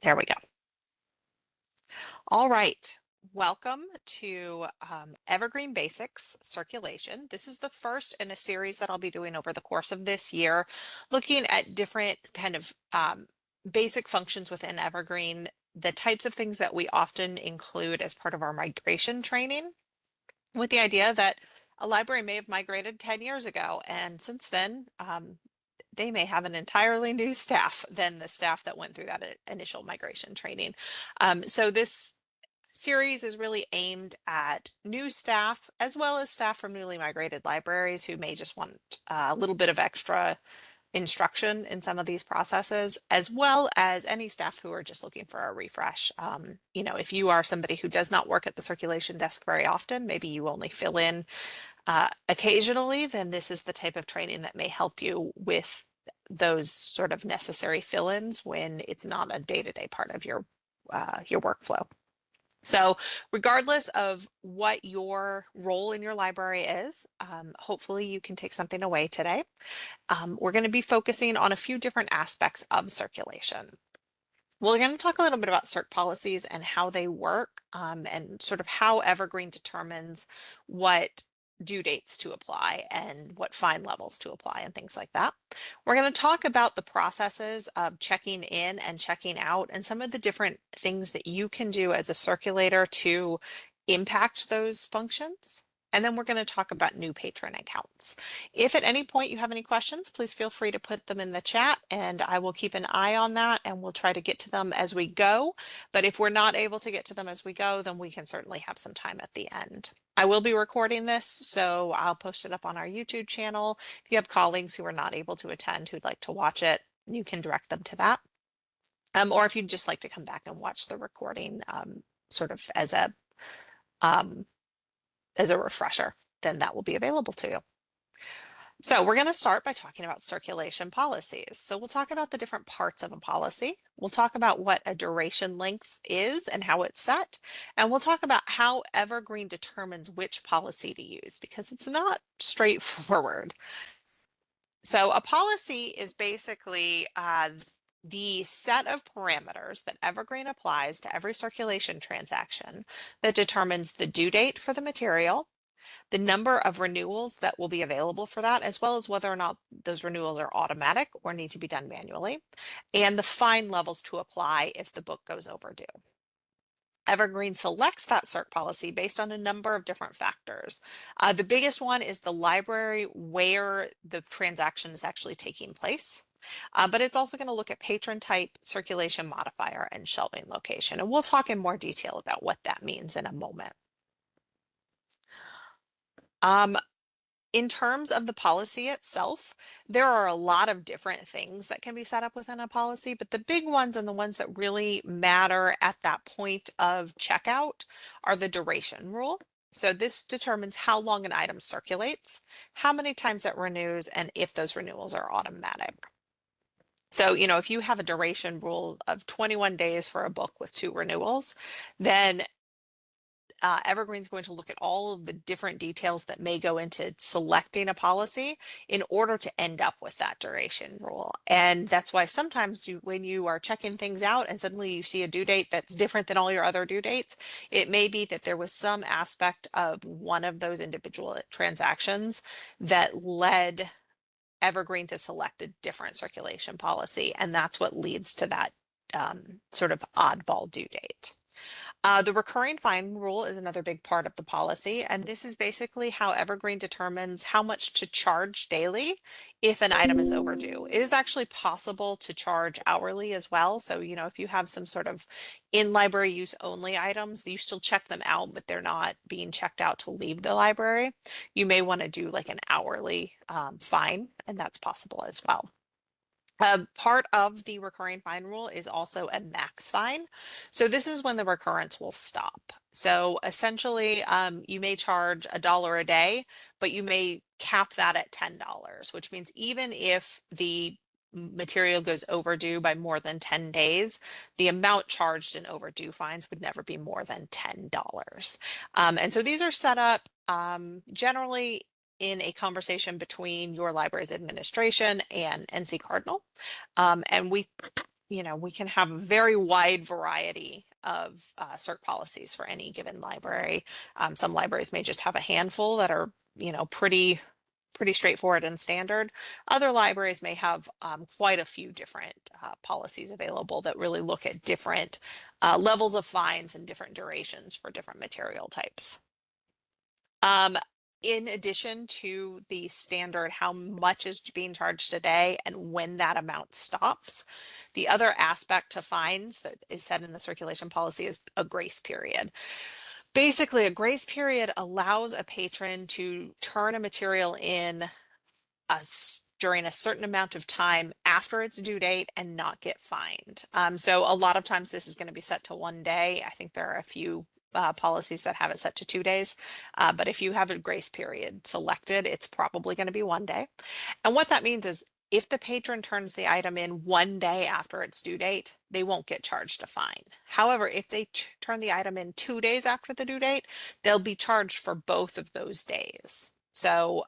There we go. All right. Welcome to Evergreen Basics Circulation. This is the first in a series that I'll be doing over the course of this year, looking at different kind of basic functions within Evergreen, the types of things that we often include as part of our migration training, with the idea that a library may have migrated 10 years ago, and since then, they may have an entirely new staff than the staff that went through that initial migration training. So this series is really aimed at new staff as well as staff from newly migrated libraries who may just want a little bit of extra instruction in some of these processes, as well as any staff who are just looking for a refresh. If you are somebody who does not work at the circulation desk very often, maybe you only fill in occasionally, then this is the type of training that may help you with those sort of necessary fill-ins when it's not a day-to-day part of your workflow. So regardless of what your role in your library is, hopefully you can take something away today. We're going to be focusing on a few different aspects of circulation. We're going to talk a little bit about Circ policies and how they work, and sort of how Evergreen determines what due dates to apply and what fine levels to apply and things like that. We're going to talk about the processes of checking in and checking out and some of the different things that you can do as a circulator to impact those functions. And then we're going to talk about new patron accounts. If at any point you have any questions, please feel free to put them in the chat and I will keep an eye on that and we'll try to get to them as we go. But if we're not able to get to them as we go, then we can certainly have some time at the end. I will be recording this, so I'll post it up on our YouTube channel. If you have colleagues who are not able to attend who'd like to watch it, you can direct them to that. Or if you'd just like to come back and watch the recording sort of as a refresher, then that will be available to you. So we're going to start by talking about circulation policies. So we'll talk about the different parts of a policy. We'll talk about what a duration length is and how it's set. And we'll talk about how Evergreen determines which policy to use because it's not straightforward. So a policy is basically the set of parameters that Evergreen applies to every circulation transaction that determines the due date for the material, the number of renewals that will be available for that, as well as whether or not those renewals are automatic or need to be done manually, and the fine levels to apply if the book goes overdue. Evergreen selects that Circ policy based on a number of different factors. The biggest one is the library where the transaction is actually taking place. But it's also going to look at patron type, circulation modifier, and shelving location. And we'll talk in more detail about what that means in a moment. In terms of the policy itself, there are a lot of different things that can be set up within a policy, but the big ones and the ones that really matter at that point of checkout are the duration rule. So this determines how long an item circulates, how many times it renews, and if those renewals are automatic. So, if you have a duration rule of 21 days for a book with 2 renewals, then Evergreen's going to look at all of the different details that may go into selecting a policy in order to end up with that duration rule. And that's why sometimes when you are checking things out and suddenly you see a due date that's different than all your other due dates, it may be that there was some aspect of one of those individual transactions that led Evergreen to select a different circulation policy. And that's what leads to that sort of oddball due date. The recurring fine rule is another big part of the policy, and this is basically how Evergreen determines how much to charge daily if an item is overdue. It is actually possible to charge hourly as well. So, if you have some sort of in-library use only items, you still check them out, but they're not being checked out to leave the library. You may want to do like an hourly fine, and that's possible as well. Part of the recurring fine rule is also a max fine. So this is when the recurrence will stop. So essentially, you may charge $1 a day, but you may cap that at $10, which means even if the material goes overdue by more than 10 days, the amount charged in overdue fines would never be more than $10. And so these are set up generally in a conversation between your library's administration and NC Cardinal. And we we can have a very wide variety of Circ policies for any given library. Some libraries may just have a handful that are, pretty straightforward and standard. Other libraries may have quite a few different policies available that really look at different levels of fines and different durations for different material types. In addition to the standard, how much is being charged today and when that amount stops, the other aspect to fines that is set in the circulation policy is a grace period. Basically, a grace period allows a patron to turn a material in during a certain amount of time after its due date and not get fined. So a lot of times this is going to be set to 1 day. I think there are a few policies that have it set to 2 days. But if you have a grace period selected, it's probably going to be 1 day. And what that means is if the patron turns the item in 1 day after its due date, they won't get charged a fine. However, if they turn the item in 2 days after the due date, they'll be charged for both of those days. So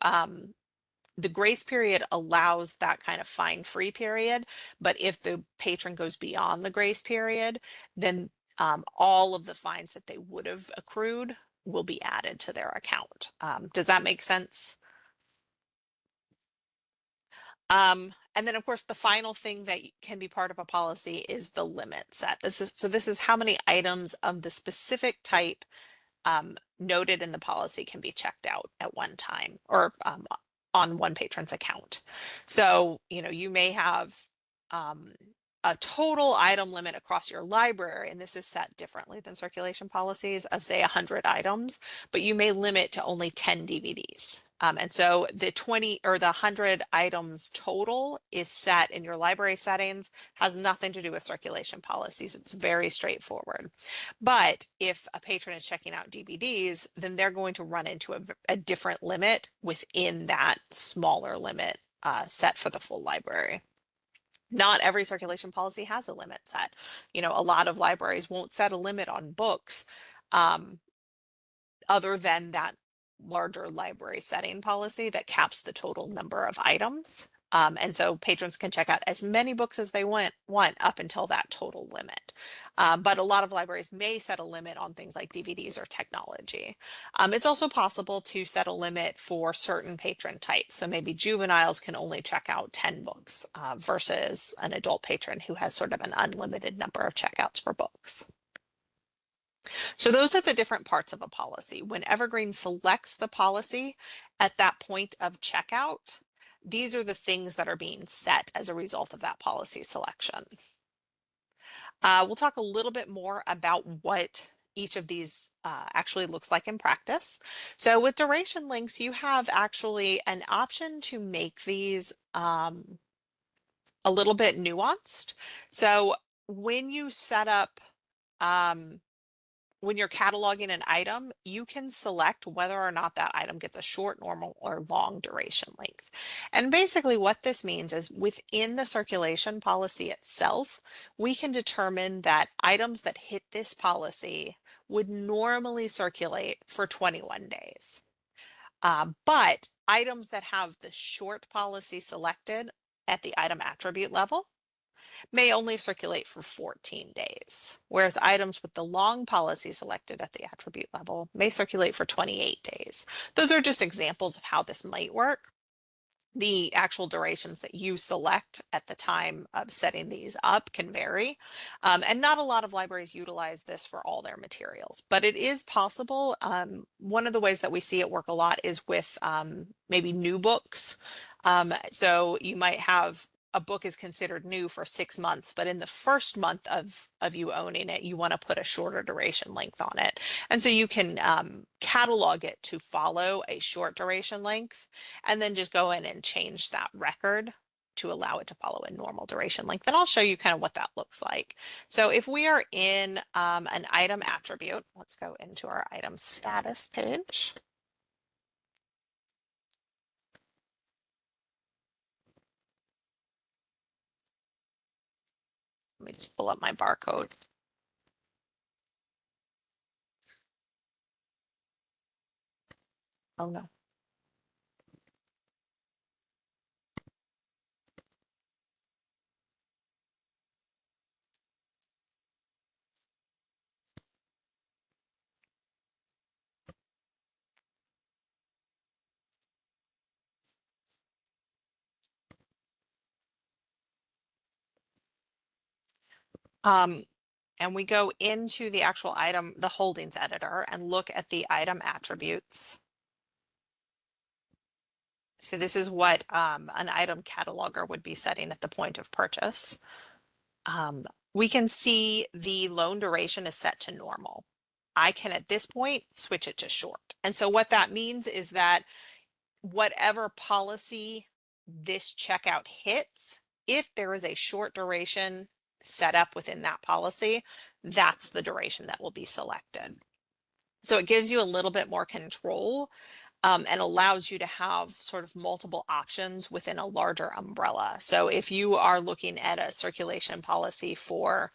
the grace period allows that kind of fine-free period, but if the patron goes beyond the grace period, then all of the fines that they would have accrued will be added to their account. Does that make sense? And then, of course, the final thing that can be part of a policy is the limit set. This is how many items of the specific type noted in the policy can be checked out at one time or on one patron's account. So, you may have a total item limit across your library, and this is set differently than circulation policies of say 100 items, but you may limit to only 10 DVDs. And so the 20 or the 100 items total is set in your library settings, has nothing to do with circulation policies. It's very straightforward. But if a patron is checking out DVDs, then they're going to run into a different limit within that smaller limit set for the full library. Not every circulation policy has a limit set. A lot of libraries won't set a limit on books other than that larger library setting policy that caps the total number of items. And so patrons can check out as many books as they want up until that total limit. But a lot of libraries may set a limit on things like DVDs or technology. It's also possible to set a limit for certain patron types. So maybe juveniles can only check out 10 books versus an adult patron who has sort of an unlimited number of checkouts for books. So those are the different parts of a policy. When Evergreen selects the policy at that point of checkout, these are the things that are being set as a result of that policy selection. We'll talk a little bit more about what each of these actually looks like in practice. So with duration links, you have actually an option to make these a little bit nuanced. So when you set up when you're cataloging an item, you can select whether or not that item gets a short, normal, or long duration length. And basically what this means is within the circulation policy itself, we can determine that items that hit this policy would normally circulate for 21 days. But items that have the short policy selected at the item attribute level may only circulate for 14 days, whereas items with the long policy selected at the attribute level may circulate for 28 days. Those are just examples of how this might work. The actual durations that you select at the time of setting these up can vary. And not a lot of libraries utilize this for all their materials, but it is possible. One of the ways that we see it work a lot is with maybe new books. So you might have a book is considered new for 6 months, but in the first month of you owning it, you want to put a shorter duration length on it. And so you can catalog it to follow a short duration length and then just go in and change that record to allow it to follow a normal duration length. And I'll show you kind of what that looks like. So if we are in an item attribute, let's go into our item status page. Let me just pull up my barcode. Oh no. Um, and we go into the actual item, the holdings editor, and look at the item attributes. So this is what an item cataloger would be setting at the point of purchase. We can see the loan duration is set to normal. I can at this point switch it to short. And so what that means is that whatever policy this checkout hits, if there is a short duration set up within that policy, that's the duration that will be selected. So it gives you a little bit more control and allows you to have sort of multiple options within a larger umbrella. So if you are looking at a circulation policy for,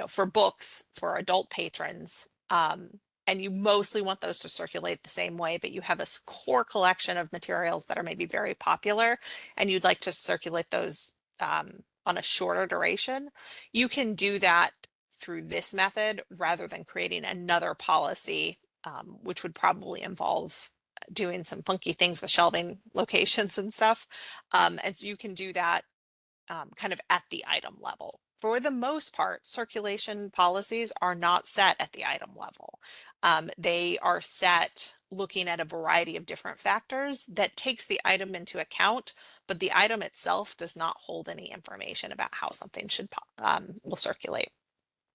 for books for adult patrons, and you mostly want those to circulate the same way, but you have a core collection of materials that are maybe very popular, and you'd like to circulate those on a shorter duration, you can do that through this method rather than creating another policy, which would probably involve doing some funky things with shelving locations and stuff. And so you can do that kind of at the item level. For the most part, circulation policies are not set at the item level. They are set looking at a variety of different factors that takes the item into account, but the item itself does not hold any information about how something will circulate.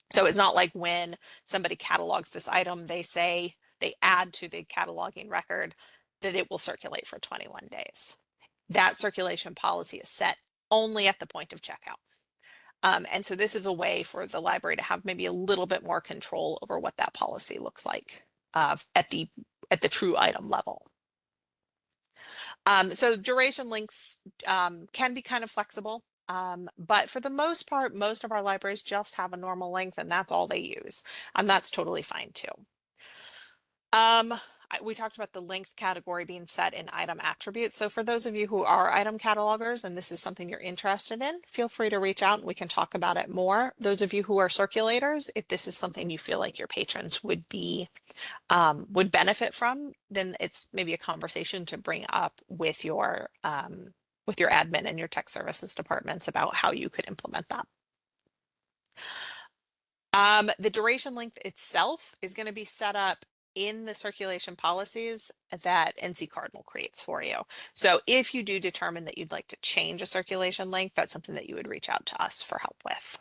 So it's not like when somebody catalogs this item, they say they add to the cataloging record that it will circulate for 21 days. That circulation policy is set only at the point of checkout. And so this is a way for the library to have maybe a little bit more control over what that policy looks like at the true item level. So duration links can be kind of flexible. But for the most part, most of our libraries just have a normal length and that's all they use. And that's totally fine too. We talked about the length category being set in item attributes. So for those of you who are item catalogers and this is something you're interested in, feel free to reach out and we can talk about it more. Those of you who are circulators, if this is something you feel like your patrons would benefit from, then it's maybe a conversation to bring up with your admin and your tech services departments about how you could implement that. The duration length itself is going to be set up in the circulation policies that NC Cardinal creates for you. So if you do determine that you'd like to change a circulation length, that's something that you would reach out to us for help with.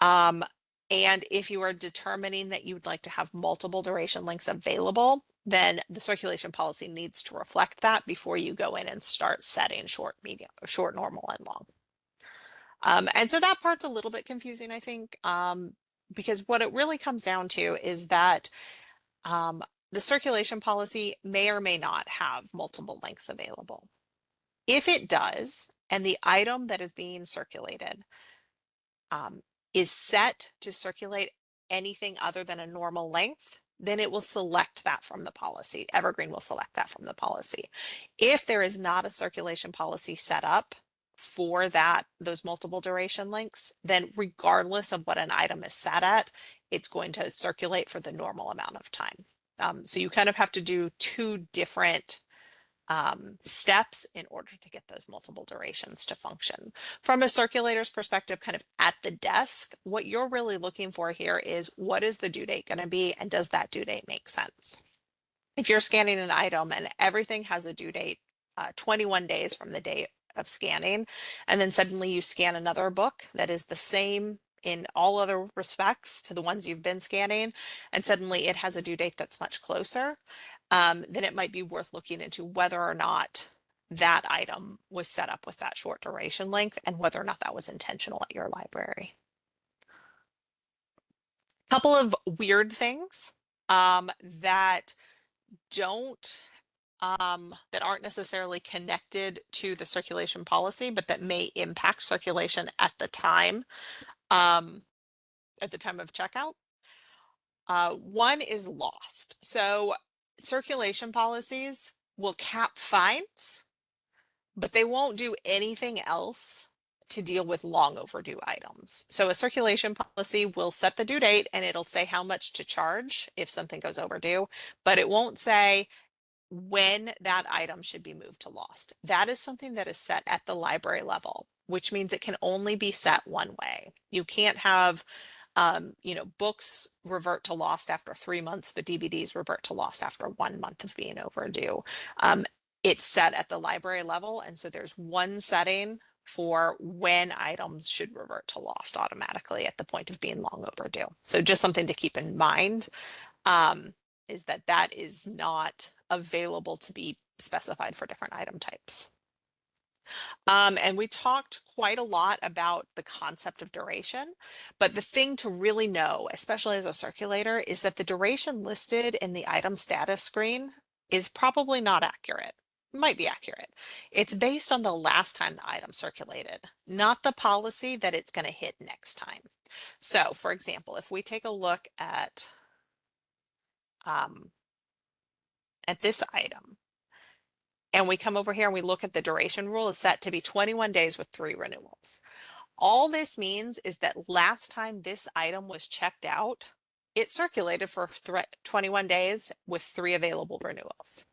And if you are determining that you'd like to have multiple duration lengths available, then the circulation policy needs to reflect that before you go in and start setting short, medium, short, normal, and long. And so that part's a little bit confusing, I think, because what it really comes down to is that the circulation policy may or may not have multiple lengths available. If it does, and the item that is being circulated is set to circulate anything other than a normal length, then it will select that from the policy. Evergreen will select that from the policy. If there is not a circulation policy set up for those multiple duration lengths, then regardless of what an item is set at, it's going to circulate for the normal amount of time. So you kind of have to do two different steps in order to get those multiple durations to function. From a circulator's perspective, kind of at the desk, what you're really looking for here is what is the due date going to be and does that due date make sense? If you're scanning an item and everything has a due date 21 days from the date of scanning, and then suddenly you scan another book that is the same in all other respects to the ones you've been scanning, and suddenly it has a due date that's much closer, then it might be worth looking into whether or not that item was set up with that short duration length and whether or not that was intentional at your library. A couple of weird things that aren't necessarily connected to the circulation policy, but that may impact circulation at the time of checkout. One is lost. So circulation policies will cap fines, but they won't do anything else to deal with long overdue items. So a circulation policy will set the due date and it'll say how much to charge if something goes overdue, but it won't say when that item should be moved to lost. That is something that is set at the library level. which means it can only be set one way. You can't have books revert to lost after 3 months, but DVDs revert to lost after 1 month of being overdue. Um, it's set at the library level, and so there's one setting for when items should revert to lost automatically at the point of being long overdue. So just something to keep in mind, um, is that is not available to be specified for different item types. And we talked quite a lot about the concept of duration, but the thing to really know, especially as a circulator, is that the duration listed in the item status screen is probably not accurate. It might be accurate. It's based on the last time the item circulated, not the policy that it's going to hit next time. So, for example, if we take a look um, at this item, and we come over here and we look at the duration rule is set to be 21 days with 3 renewals. All this means is that last time this item was checked out, it circulated for 21 days with 3 available renewals.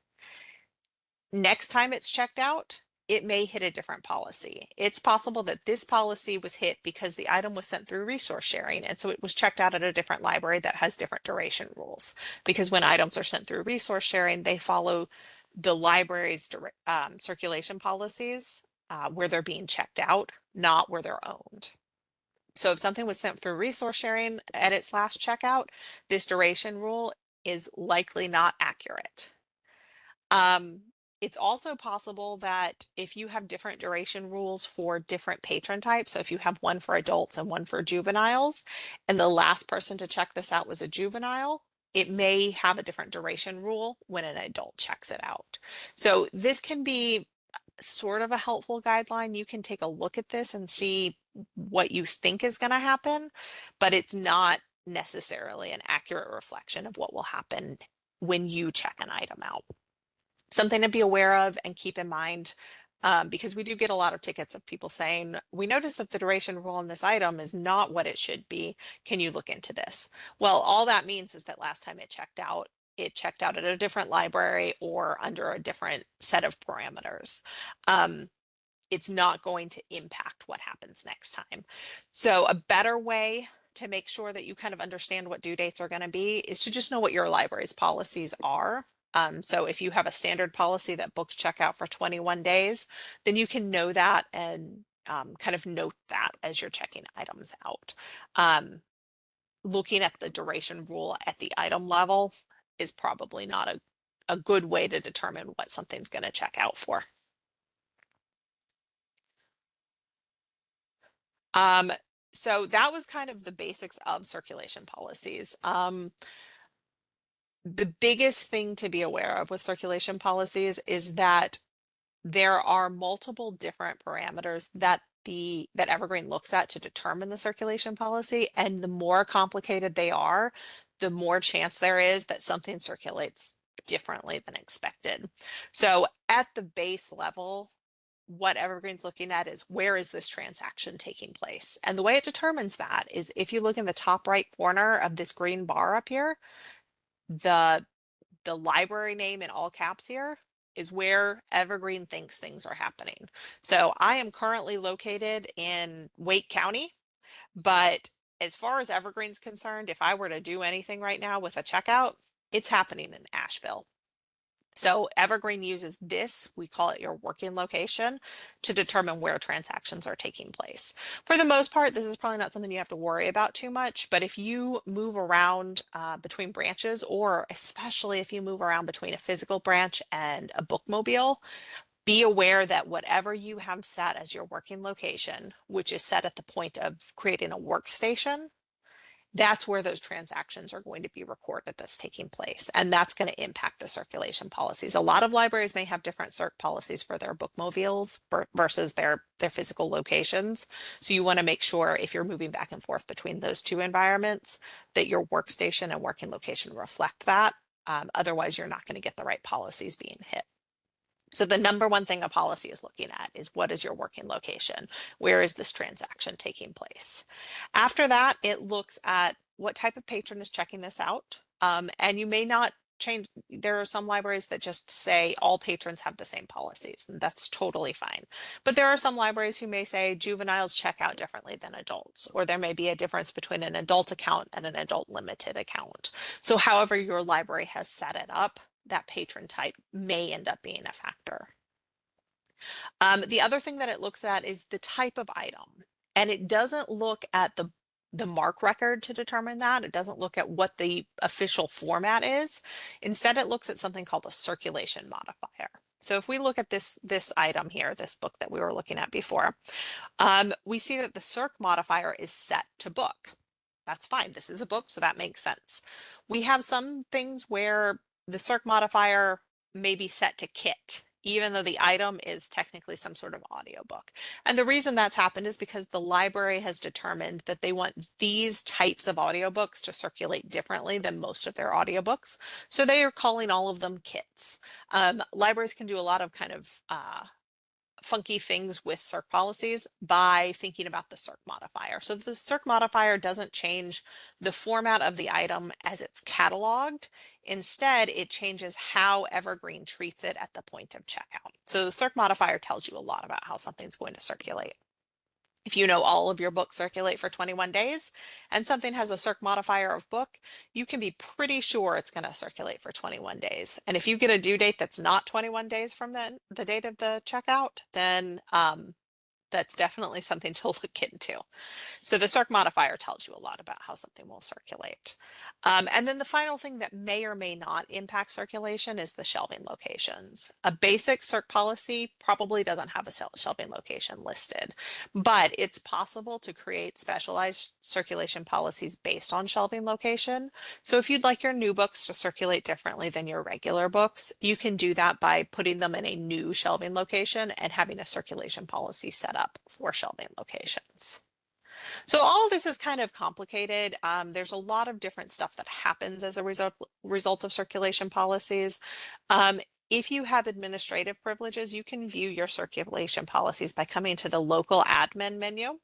Next time it's checked out, it may hit a different policy. It's possible that this policy was hit because the item was sent through resource sharing, and so it was checked out at a different library that has different duration rules. Because when items are sent through resource sharing, they follow the library's circulation policies where they're being checked out, not where they're owned. So if something was sent through resource sharing at its last checkout, this duration rule is likely not accurate. Um, it's also possible that if you have different duration rules for different patron types, so if you have one for adults and one for juveniles, and the last person to check this out was a juvenile, it may have a different duration rule when an adult checks it out. So this can be sort of a helpful guideline. You can take a look at this and see what you think is going to happen, but it's not necessarily an accurate reflection of what will happen when you check an item out. Something to be aware of and keep in mind, because we do get a lot of tickets of people saying, we noticed that the duration rule on this item is not what it should be. Can you look into this? Well, all that means is that last time it checked out at a different library or under a different set of parameters. It's not going to impact what happens next time. So a better way to make sure that you kind of understand what due dates are going to be is to just know what your library's policies are. So if you have a standard policy that books check out for 21 days, then you can know that and kind of note that as you're checking items out. Looking at the duration rule at the item level is probably not a good way to determine what something's going to check out for. So that was kind of the basics of circulation policies. The biggest thing to be aware of with circulation policies is that there are multiple different parameters that Evergreen looks at to determine the circulation policy, and the more complicated they are, the more chance there is that something circulates differently than expected. So at the base level, what Evergreen's looking at is where is this transaction taking place? And the way it determines that is if you look in the top right corner of this green bar up here, the library name in all caps here is where Evergreen thinks things are happening. So I am currently located in Wake County, but as far as Evergreen's concerned, if I were to do anything right now with a checkout, it's happening in Asheville. So Evergreen uses this, we call it your working location, to determine where transactions are taking place. For the most part, this is probably not something you have to worry about too much, but if you move around between branches, or especially if you move around between a physical branch and a bookmobile, be aware that whatever you have set as your working location, which is set at the point of creating a workstation, that's where those transactions are going to be recorded as taking place. And that's going to impact the circulation policies. A lot of libraries may have different Circ policies for their bookmobiles versus their physical locations. So you want to make sure if you're moving back and forth between those two environments, that your workstation and working location reflect that. Otherwise, you're not going to get the right policies being hit. So the number one thing a policy is looking at is what is your working location? Where is this transaction taking place? After that, it looks at what type of patron is checking this out. And you may not change. There are some libraries that just say all patrons have the same policies, and that's totally fine. But there are some libraries who may say juveniles check out differently than adults, or there may be a difference between an adult account and an adult limited account. So however your library has set it up, that patron type may end up being a factor. The other thing that it looks at is the type of item, and it doesn't look at the MARC record to determine that. It doesn't look at what the official format is. Instead, it looks at something called a circulation modifier. So if we look at this item here, this book that we were looking at before, we see that the Circ modifier is set to book. That's fine. This is a book, so that makes sense. We have some things where the Circ modifier may be set to kit, even though the item is technically some sort of audiobook. And the reason that's happened is because the library has determined that they want these types of audiobooks to circulate differently than most of their audiobooks. So they are calling all of them kits. Libraries can do a lot of kind of funky things with Circ policies by thinking about the Circ modifier. So the Circ modifier doesn't change the format of the item as it's cataloged. Instead, it changes how Evergreen treats it at the point of checkout. So the Circ modifier tells you a lot about how something's going to circulate. If you know all of your books circulate for 21 days and something has a Circ modifier of book, you can be pretty sure it's going to circulate for 21 days. And if you get a due date that's not 21 days from the date of the checkout, then that's definitely something to look into. So the Circ modifier tells you a lot about how something will circulate. And then the final thing that may or may not impact circulation is the shelving locations. A basic Circ policy probably doesn't have a shelving location listed, but it's possible to create specialized circulation policies based on shelving location. So if you'd like your new books to circulate differently than your regular books, you can do that by putting them in a new shelving location and having a circulation policy set up for shelving locations. So all of this is kind of complicated. There's a lot of different stuff that happens as a result of circulation policies. If you have administrative privileges, you can view your circulation policies by coming to the local admin menu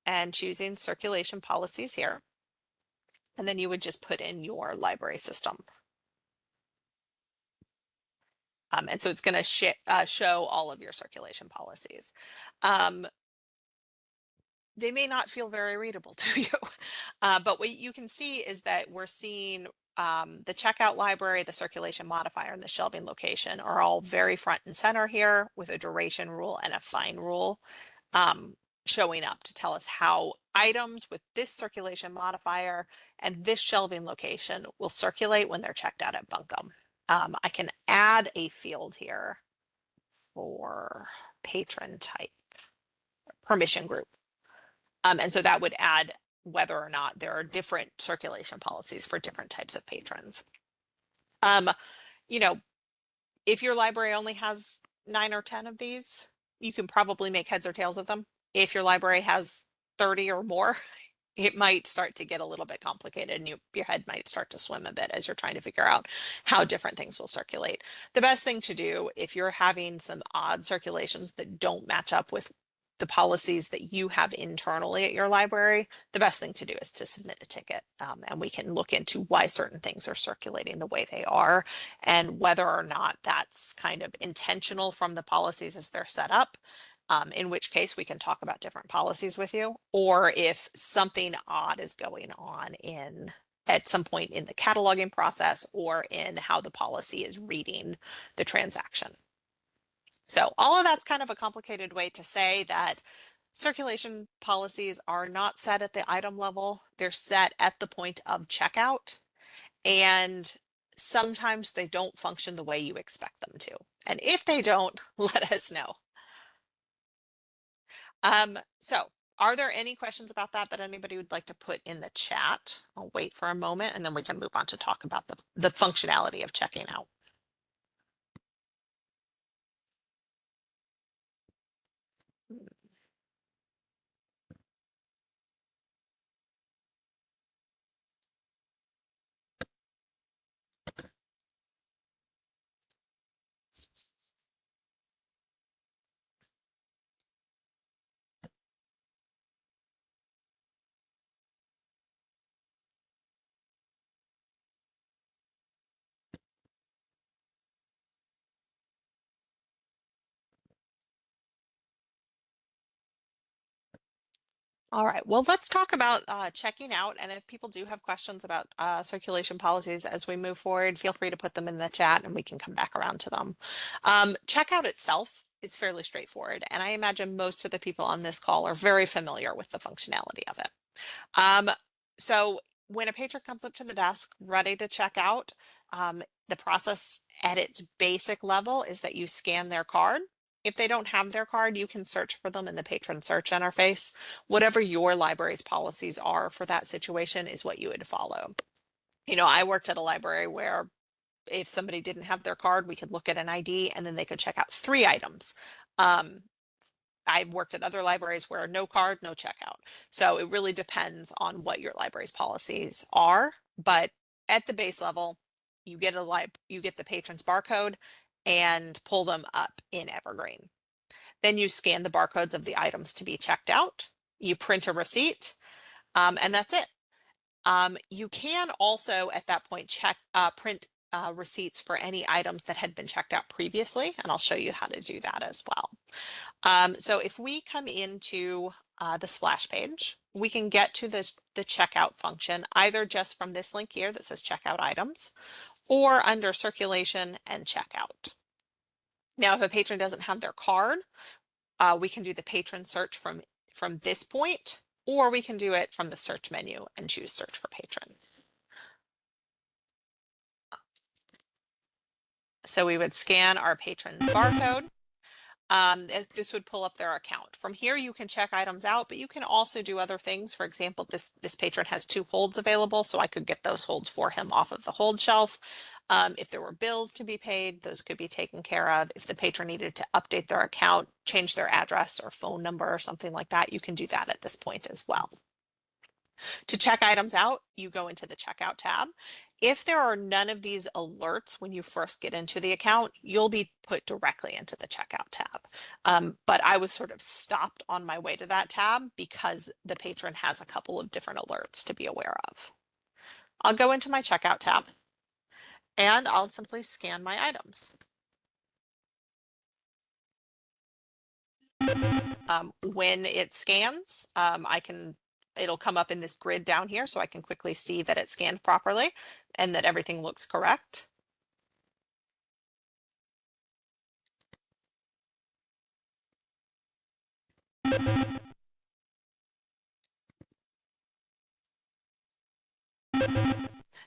and choosing circulation policies here. And then you would just put in your library system. And so it's going to show all of your circulation policies. They may not feel very readable to you. But what you can see is that we're seeing the checkout library, the circulation modifier, and the shelving location are all very front and center here with a duration rule and a fine rule showing up to tell us how items with this circulation modifier and this shelving location will circulate when they're checked out at Bunkum. I can add a field here for patron type, permission group. And so that would add whether or not there are different circulation policies for different types of patrons. You know, if your library only has 9 or 10 of these, you can probably make heads or tails of them. If your library has 30 or more, it might start to get a little bit complicated and your head might start to swim a bit as you're trying to figure out how different things will circulate. The best thing to do if you're having some odd circulations that don't match up with the policies that you have internally at your library, the best thing to do is to submit a ticket, and we can look into why certain things are circulating the way they are and whether or not that's kind of intentional from the policies as they're set up. In which case we can talk about different policies with you, or if something odd is going on at some point in the cataloging process or in how the policy is reading the transaction. So all of that's kind of a complicated way to say that circulation policies are not set at the item level. They're set at the point of checkout, and sometimes they don't function the way you expect them to. And if they don't, let us know. So are there any questions about that anybody would like to put in the chat? I'll wait for a moment and then we can move on to talk about the functionality of checking out. All right, well, let's talk about checking out. And if people do have questions about circulation policies as we move forward, feel free to put them in the chat and we can come back around to them. Checkout itself is fairly straightforward, and I imagine most of the people on this call are very familiar with the functionality of it. Um, so when a patron comes up to the desk ready to check out, the process at its basic level is that you scan their card. If they don't have their card, you can search for them in the patron search interface. Whatever your library's policies are for that situation is what you would follow. I worked at a library where if somebody didn't have their card, we could look at an ID and then they could check out 3 items. Um, I've worked at other libraries where no card, no checkout. So it really depends on what your library's policies are. But at the base level, you get the patron's barcode and pull them up in Evergreen. Then you scan the barcodes of the items to be checked out. You print a receipt, and that's it. You can also at that point print receipts for any items that had been checked out previously, and I'll show you how to do that as well. So if we come into the splash page, we can get to the checkout function either just from this link here that says checkout items or under circulation and checkout. Now, if a patron doesn't have their card, we can do the patron search from this point, or we can do it from the search menu and choose search for patron. So we would scan our patron's barcode. This would pull up their account. From here, you can check items out, but you can also do other things. For example, this patron has 2 holds available, so I could get those holds for him off of the hold shelf. If there were bills to be paid, those could be taken care of. If the patron needed to update their account, change their address or phone number or something like that, you can do that at this point as well. To check items out, you go into the checkout tab. If there are none of these alerts when you first get into the account, you'll be put directly into the checkout tab. But I was sort of stopped on my way to that tab because the patron has a couple of different alerts to be aware of. I'll go into my checkout tab and I'll simply scan my items. When it scans, it'll come up in this grid down here so I can quickly see that it scanned properly and that everything looks correct.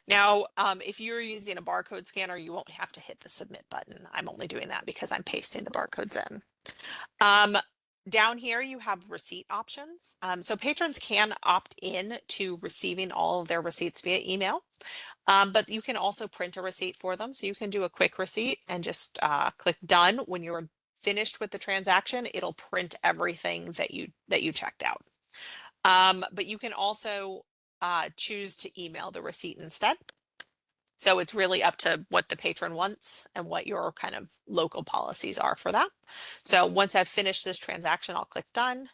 Now, if you're using a barcode scanner, you won't have to hit the submit button. I'm only doing that because I'm pasting the barcodes in. Down here, you have receipt options. So patrons can opt in to receiving all of their receipts via email, but you can also print a receipt for them. So you can do a quick receipt and just click done. When you're finished with the transaction, it'll print everything that you checked out. But you can also choose to email the receipt instead. So it's really up to what the patron wants and what your kind of local policies are for that. So once I've finished this transaction, I'll click done,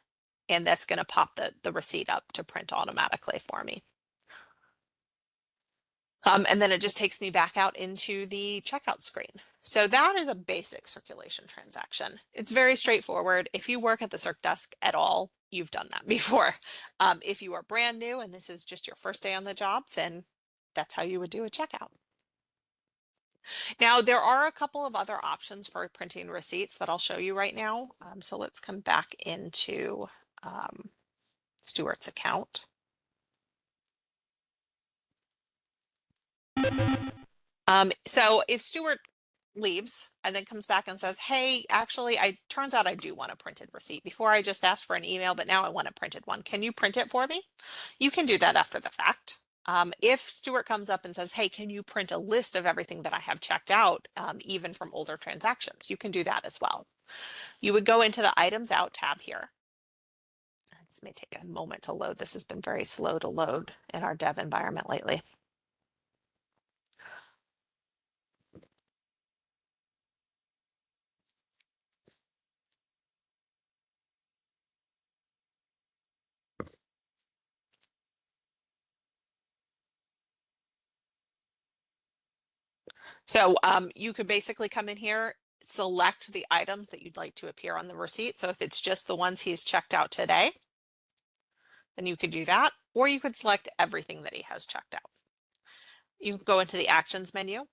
and that's going to pop the receipt up to print automatically for me. And then it just takes me back out into the checkout screen. So that is a basic circulation transaction. It's very straightforward. If you work at the Circ desk at all, you've done that before. If you are brand new and this is just your first day on the job, then that's how you would do a checkout. Now, there are a couple of other options for printing receipts that I'll show you right now. So let's come back into Stuart's account. So if Stuart leaves and then comes back and says, hey, actually, turns out I do want a printed receipt. Before I just asked for an email, but now I want a printed one. Can you print it for me? You can do that after the fact. If Stuart comes up and says, hey, can you print a list of everything that I have checked out, even from older transactions? You can do that as well. You would go into the items out tab here. This may take a moment to load. This has been very slow to load in our dev environment lately. So you could basically come in here, select the items that you'd like to appear on the receipt. So if it's just the ones he's checked out today, And you could do that, or you could select everything that he has checked out. You go into the actions menu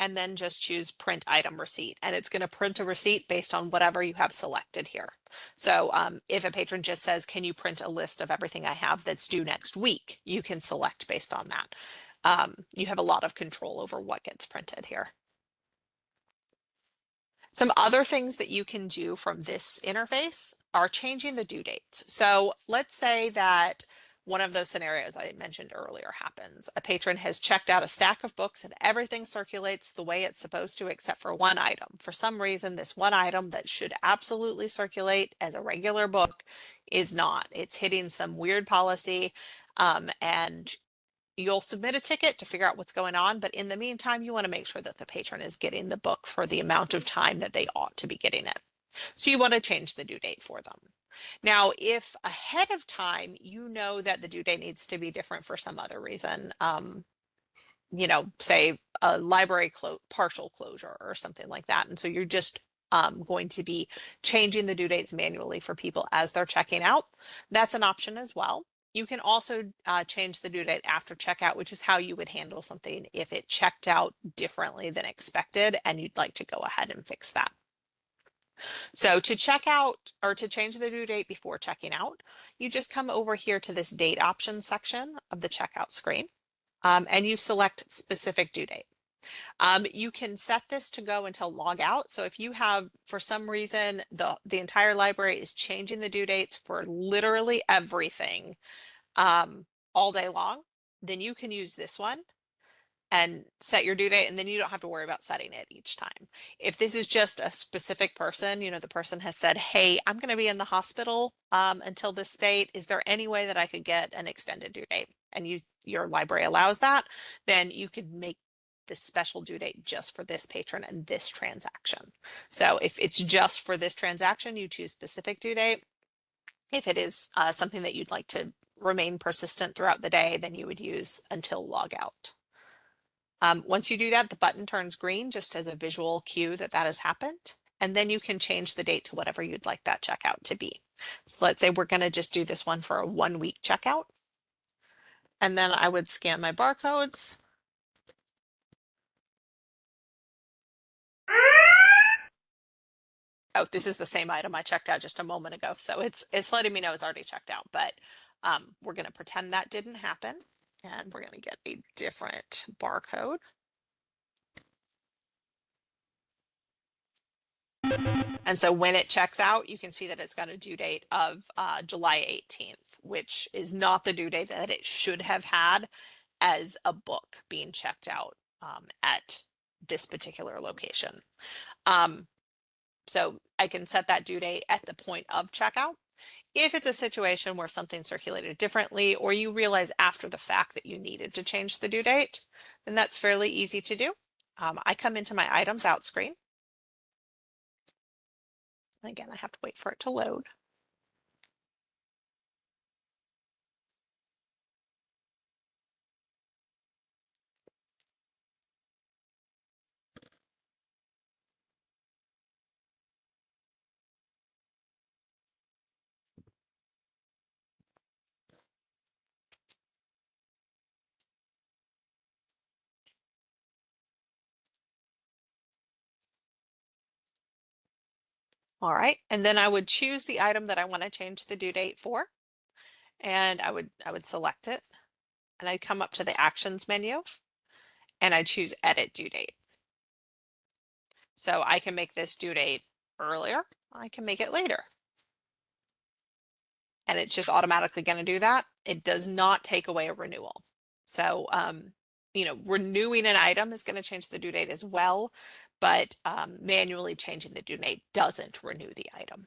and then just choose print item receipt, and it's going to print a receipt based on whatever you have selected here. So if a patron just says, can you print a list of everything I have that's due next week, you can select based on that. You have a lot of control over what gets printed here. Some other things that you can do from this interface are changing the due dates. So let's say that one of those scenarios I mentioned earlier happens. A patron has checked out a stack of books and everything circulates the way it's supposed to except for one item. For some reason, this one item that should absolutely circulate as a regular book is not. It's hitting some weird policy, and you'll submit a ticket to figure out what's going on, but in the meantime, you want to make sure that the patron is getting the book for the amount of time that they ought to be getting it. So you want to change the due date for them. Now, if ahead of time you know that the due date needs to be different for some other reason, say a library partial closure or something like that, and so you're just going to be changing the due dates manually for people as they're checking out, that's an option as well. You can also change the due date after checkout, which is how you would handle something if it checked out differently than expected and you'd like to go ahead and fix that. So to check out or to change the due date before checking out, you just come over here to this date options section of the checkout screen, and you select specific due date. You can set this to go until log out. So if you have, for some reason, the entire library is changing the due dates for literally everything all day long, then you can use this one and set your due date, and then you don't have to worry about setting it each time. If this is just a specific person, the person has said, hey, I'm going to be in the hospital until this date. Is there any way that I could get an extended due date? And your library allows that, then you could make this special due date just for this patron and this transaction. So if it's just for this transaction, you choose specific due date. If it is something that you'd like to remain persistent throughout the day, then you would use until log out. Once you do that, the button turns green just as a visual cue that that has happened. And then you can change the date to whatever you'd like that checkout to be. So let's say we're going to just do this one for a 1 week checkout. And then I would scan my barcodes. Oh, this is the same item I checked out just a moment ago. So it's letting me know it's already checked out, but we're going to pretend that didn't happen. And we're going to get a different barcode. And so when it checks out, you can see that it's got a due date of July 18th, which is not the due date that it should have had as a book being checked out at this particular location. So I can set that due date at the point of checkout. If it's a situation where something circulated differently, or you realize after the fact that you needed to change the due date, then that's fairly easy to do. I come into my items out screen. Again, I have to wait for it to load. All right, and then I would choose the item that I want to change the due date for, and I would select it, and I'd come up to the actions menu, and I choose edit due date. So I can make this due date earlier, I can make it later. And it's just automatically going to do that. It does not take away a renewal. So, renewing an item is going to change the due date as well, but manually changing the due date doesn't renew the item.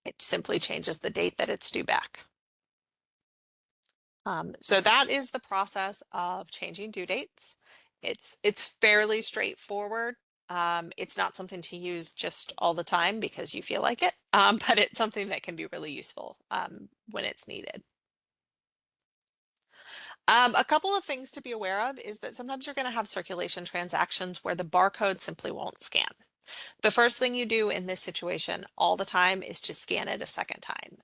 It simply changes the date that it's due back. So that is the process of changing due dates. It's fairly straightforward. It's not something to use just all the time because you feel like it, but it's something that can be really useful when it's needed. A couple of things to be aware of is that sometimes you're going to have circulation transactions where the barcode simply won't scan. The first thing you do in this situation all the time is to scan it a second time.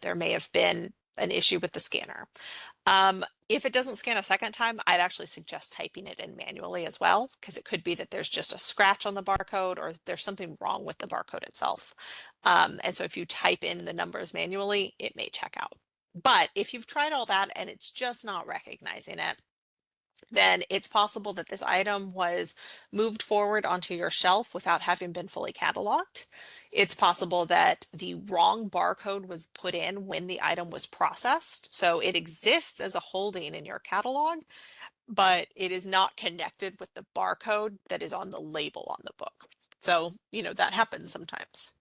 There may have been an issue with the scanner. If it doesn't scan a second time, I'd actually suggest typing it in manually as well, because it could be that there's just a scratch on the barcode or there's something wrong with the barcode itself. And so if you type in the numbers manually, it may check out. But if you've tried all that and it's just not recognizing it, then it's possible that this item was moved forward onto your shelf without having been fully cataloged. It's possible that the wrong barcode was put in when the item was processed. So it exists as a holding in your catalog, but it is not connected with the barcode that is on the label on the book. So, that happens sometimes.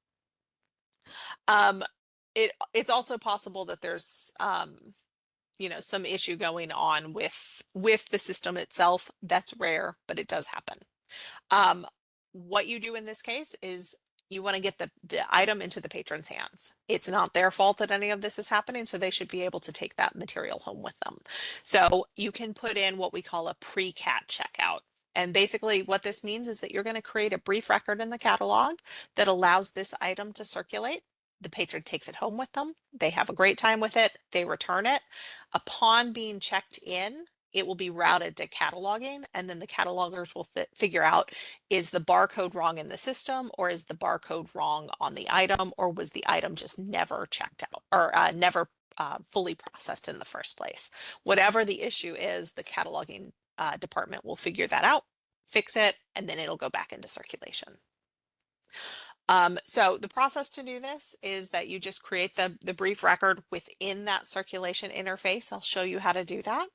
Um, it's also possible that there's some issue going on with the system itself. That's rare, but it does happen. Um, what you do in this case is you want to get the item into the patron's hands. It's not their fault that any of this is happening, so they should be able to take that material home with them. So you can put in what we call a pre-cat checkout. And basically what this means is that you're going to create a brief record in the catalog that allows this item to circulate. The patron takes it home with them. They have a great time with it. They return it. Upon being checked in, it will be routed to cataloging, and then the catalogers will figure out, is the barcode wrong in the system, or is the barcode wrong on the item, or was the item just never checked out or never fully processed in the first place. Whatever the issue is, the cataloging department will figure that out, fix it, and then it'll go back into circulation. So the process to do this is that you just create the brief record within that circulation interface. I'll show you how to do that.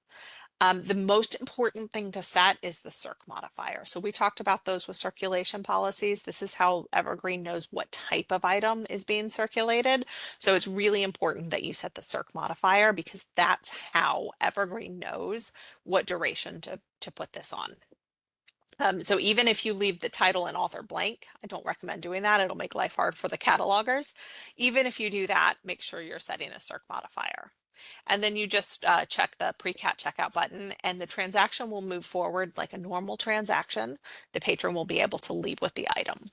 The most important thing to set is the Circ modifier. So we talked about those with circulation policies. This is how Evergreen knows what type of item is being circulated. So it's really important that you set the Circ modifier, because that's how Evergreen knows what duration to put this on. So even if you leave the title and author blank, I don't recommend doing that. It'll make life hard for the catalogers. Even if you do that, make sure you're setting a Circ modifier. And then you just check the pre-cat checkout button, and the transaction will move forward like a normal transaction. The patron will be able to leave with the item.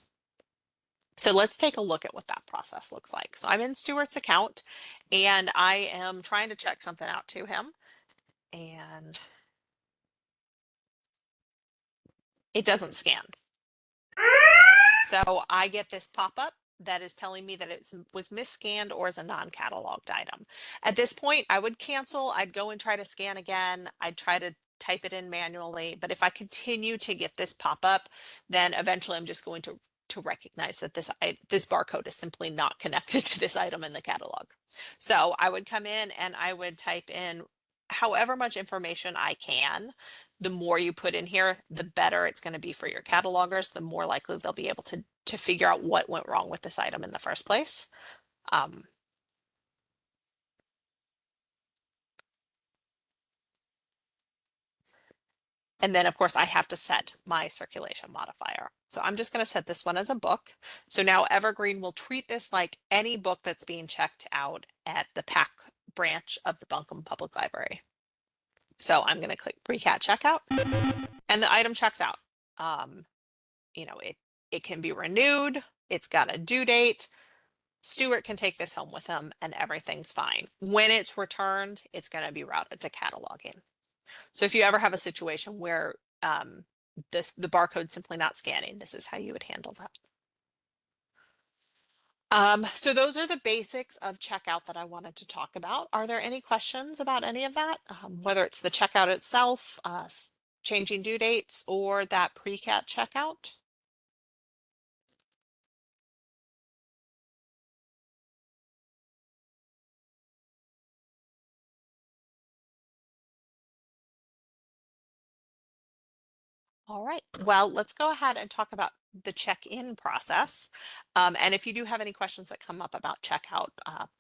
So let's take a look at what that process looks like. So I'm in Stuart's account, and I am trying to check something out to him. And it doesn't scan. So I get this pop-up that is telling me that it was misscanned or is a non-cataloged item. At this point, I would cancel. I'd go and try to scan again. I'd try to type it in manually. But if I continue to get this pop-up, then eventually I'm just going to recognize that this barcode is simply not connected to this item in the catalog. So I would come in and I would type in however much information I can. The more you put in here, the better it's going to be for your catalogers, the more likely they'll be able to figure out what went wrong with this item in the first place. And then of course I have to set my circulation modifier. So I'm just going to set this one as a book. So now Evergreen will treat this like any book that's being checked out at the PAC branch of the Buncombe Public Library. So I'm going to click pre-cat checkout, and the item checks out. It can be renewed. It's got a due date. Stuart can take this home with him and everything's fine. When it's returned, it's going to be routed to cataloging. So if you ever have a situation where the barcode's simply not scanning, this is how you would handle that. So those are the basics of checkout that I wanted to talk about. Are there any questions about any of that? Whether it's the checkout itself, changing due dates, or that pre-cat checkout? All right, well, let's go ahead and talk about the check-in process. And if you do have any questions that come up about checkout,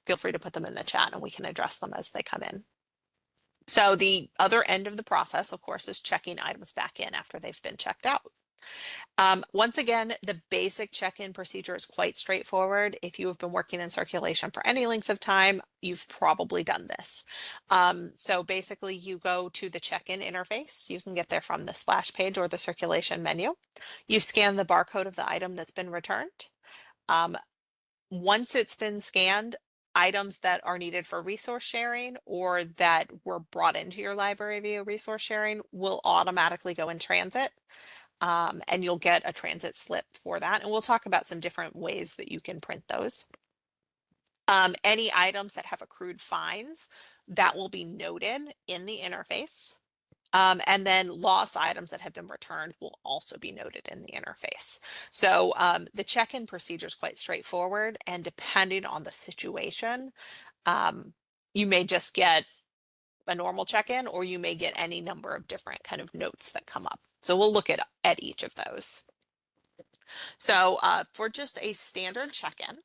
feel free to put them in the chat and we can address them as they come in. So the other end of the process, of course, is checking items back in after they've been checked out. Once again, the basic check-in procedure is quite straightforward. If you have been working in circulation for any length of time, you've probably done this. So basically you go to the check-in interface. You can get there from the splash page or the circulation menu. You scan the barcode of the item that's been returned. Once it's been scanned, items that are needed for resource sharing or that were brought into your library via resource sharing will automatically go in transit. And you'll get a transit slip for that. And we'll talk about some different ways that you can print those. Any items that have accrued fines, that will be noted in the interface. And then lost items that have been returned will also be noted in the interface. So the check-in procedure is quite straightforward, and depending on the situation, you may just get a normal check-in, or you may get any number of different kind of notes that come up. So we'll look at each of those. So for just a standard check-in,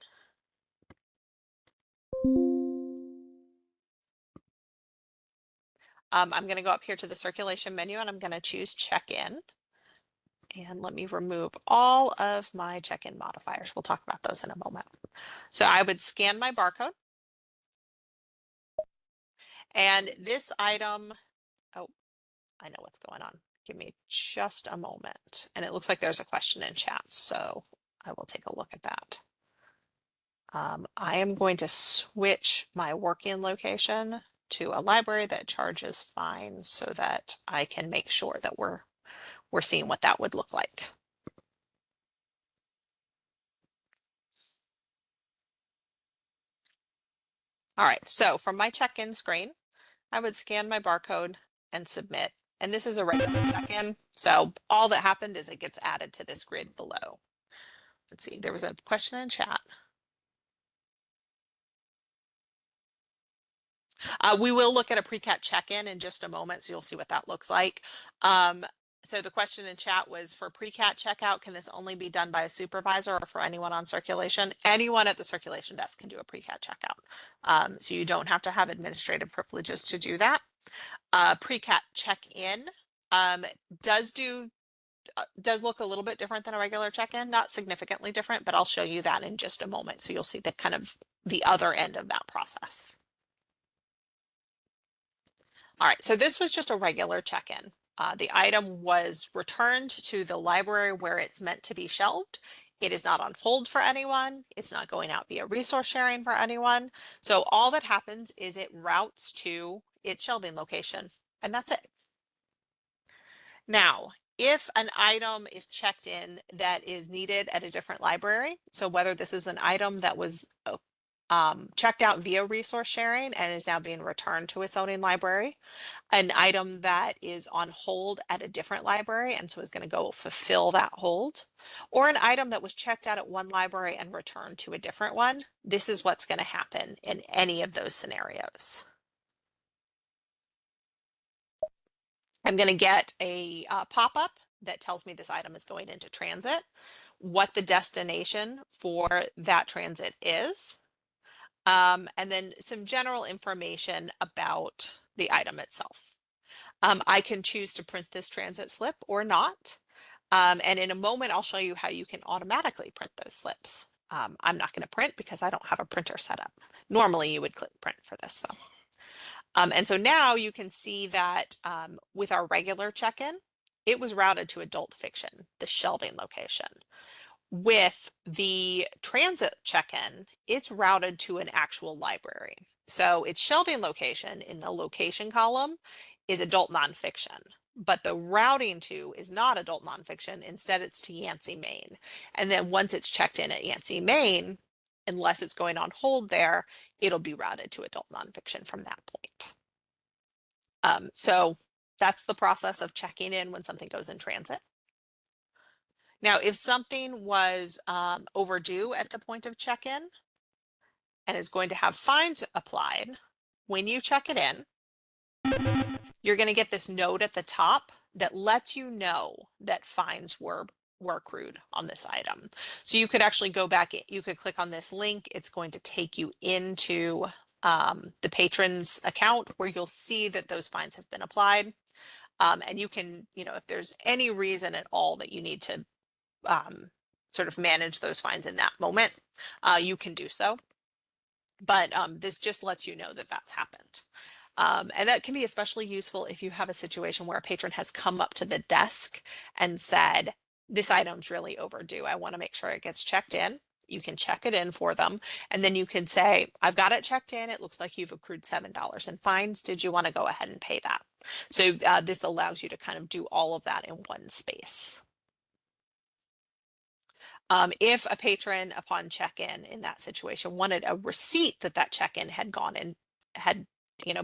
I'm going to go up here to the circulation menu and I'm going to choose check-in. And let me remove all of my check-in modifiers. We'll talk about those in a moment. So I would scan my barcode. And this item, oh, I know what's going on. Give me just a moment. And it looks like there's a question in chat, so I will take a look at that. I am going to switch my working location to a library that charges fines so that I can make sure that we're seeing what that would look like. All right, so from my check-in screen, I would scan my barcode and submit. And this is a regular check-in. So all that happened is it gets added to this grid below. Let's see, there was a question in chat. We will look at a pre-cat check-in in just a moment, so you'll see what that looks like. So the question in chat was, for pre-cat checkout, can this only be done by a supervisor or for anyone on circulation? Anyone at the circulation desk can do a pre-cat checkout. So you don't have to have administrative privileges to do that. Pre-cat check-in does look a little bit different than a regular check-in, not significantly different, but I'll show you that in just a moment. So you'll see the kind of the other end of that process. All right, so this was just a regular check-in. The item was returned to the library where it's meant to be shelved. It is not on hold for anyone. It's not going out via resource sharing for anyone. So all that happens is it routes to its shelving location, and that's it. Now, if an item is checked in that is needed at a different library, so whether this is an item that was checked out via resource sharing and is now being returned to its owning library, an item that is on hold at a different library and so is going to go fulfill that hold, or an item that was checked out at one library and returned to a different one, this is what's going to happen in any of those scenarios. I'm going to get a pop-up that tells me this item is going into transit, what the destination for that transit is, and then some general information about the item itself. I can choose to print this transit slip or not. And in a moment, I'll show you how you can automatically print those slips. I'm not going to print because I don't have a printer set up. Normally you would click print for this though. And so now you can see that with our regular check-in, it was routed to adult fiction, the shelving location. With the transit check-in, it's routed to an actual library. So its shelving location in the location column is adult nonfiction, but the routing to is not adult nonfiction. Instead, it's to Yancey, Maine. And then once it's checked in at Yancey, Maine, unless it's going on hold there, it'll be routed to adult nonfiction from that point. So that's the process of checking in when something goes in transit. Now, if something was overdue at the point of check-in and is going to have fines applied, when you check it in, you're going to get this note at the top that lets you know that fines were accrued on this item. So you could actually go back, you could click on this link. It's going to take you into the patron's account where you'll see that those fines have been applied. And you can, if there's any reason at all that you need to sort of manage those fines in that moment, you can do so. But this just lets you know that that's happened. And that can be especially useful if you have a situation where a patron has come up to the desk and said, this item's really overdue. I want to make sure it gets checked in. You can check it in for them, and then you can say, I've got it checked in. It looks like you've accrued $7 in fines. Did you want to go ahead and pay that? So this allows you to kind of do all of that in one space. If a patron upon check-in in that situation wanted a receipt that that check-in had gone in, had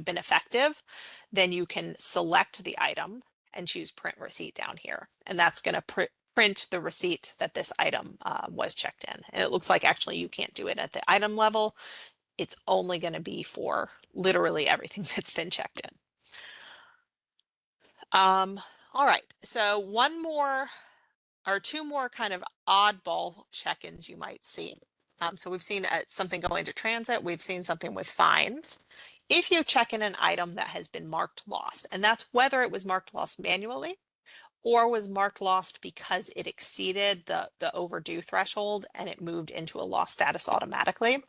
been effective, then you can select the item and choose print receipt down here. And that's going to print the receipt that this item was checked in. And it looks like actually you can't do it at the item level. It's only going to be for literally everything that's been checked in. All right, so one more or two more kind of oddball check-ins you might see. So we've seen something go into transit. We've seen something with fines. If you check in an item that has been marked lost, and that's whether it was marked lost manually or was marked lost because it exceeded the overdue threshold and it moved into a lost status automatically.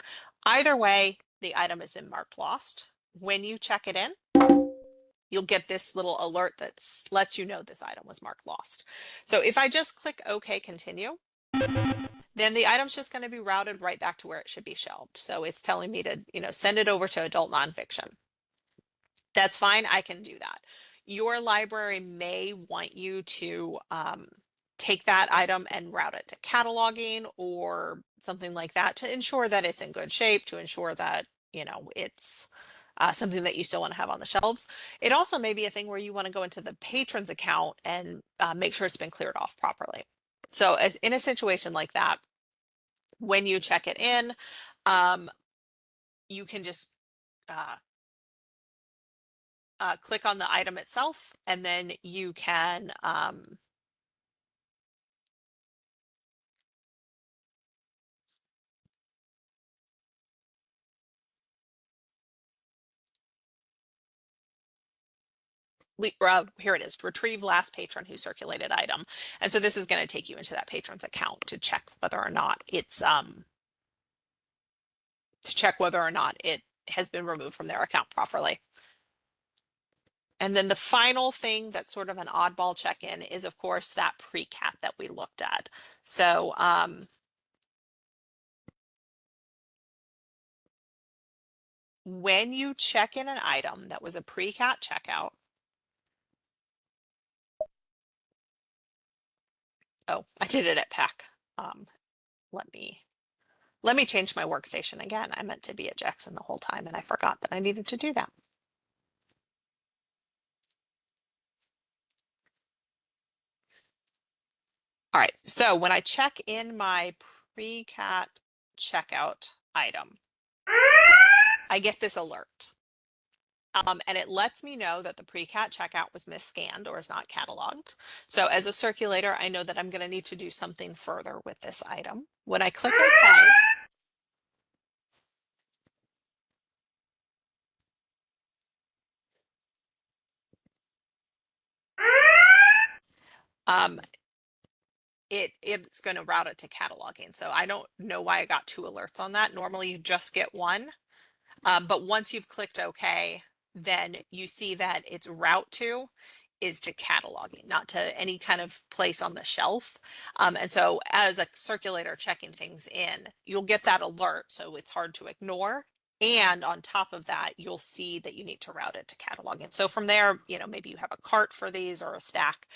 Either way, the item has been marked lost. When you check it in, you'll get this little alert that lets you know this item was marked lost. So if I just click OK, continue, then the item's just going to be routed right back to where it should be shelved. So it's telling me to, send it over to adult nonfiction. That's fine. I can do that. Your library may want you to take that item and route it to cataloging or something like that to ensure that it's in good shape, to ensure that, it's something that you still want to have on the shelves. It also may be a thing where you want to go into the patron's account and make sure it's been cleared off properly. So as in a situation like that, when you check it in, you can just click on the item itself, and then you can here it is, retrieve last patron who circulated item. And so this is going to take you into that patron's account to check whether or not it's it has been removed from their account properly. And then the final thing that's sort of an oddball check-in is, of course, that pre-cat that we looked at. So when you check in an item that was a pre-cat checkout, oh, I did it at PAC. Let me change my workstation again. I meant to be at Jackson the whole time and I forgot that I needed to do that. All right, so when I check in my pre-cat checkout item, I get this alert. And it lets me know that the pre-cat checkout was misscanned or is not cataloged. So as a circulator, I know that I'm going to need to do something further with this item. When I click OK, it's going to route it to cataloging. So I don't know why I got two alerts on that. Normally you just get one. But once you've clicked OK, then you see that its route to is to cataloging, not to any kind of place on the shelf. And so as a circulator checking things in, you'll get that alert. So it's hard to ignore. And on top of that, you'll see that you need to route it to cataloging. So from there, maybe you have a cart for these or a stack.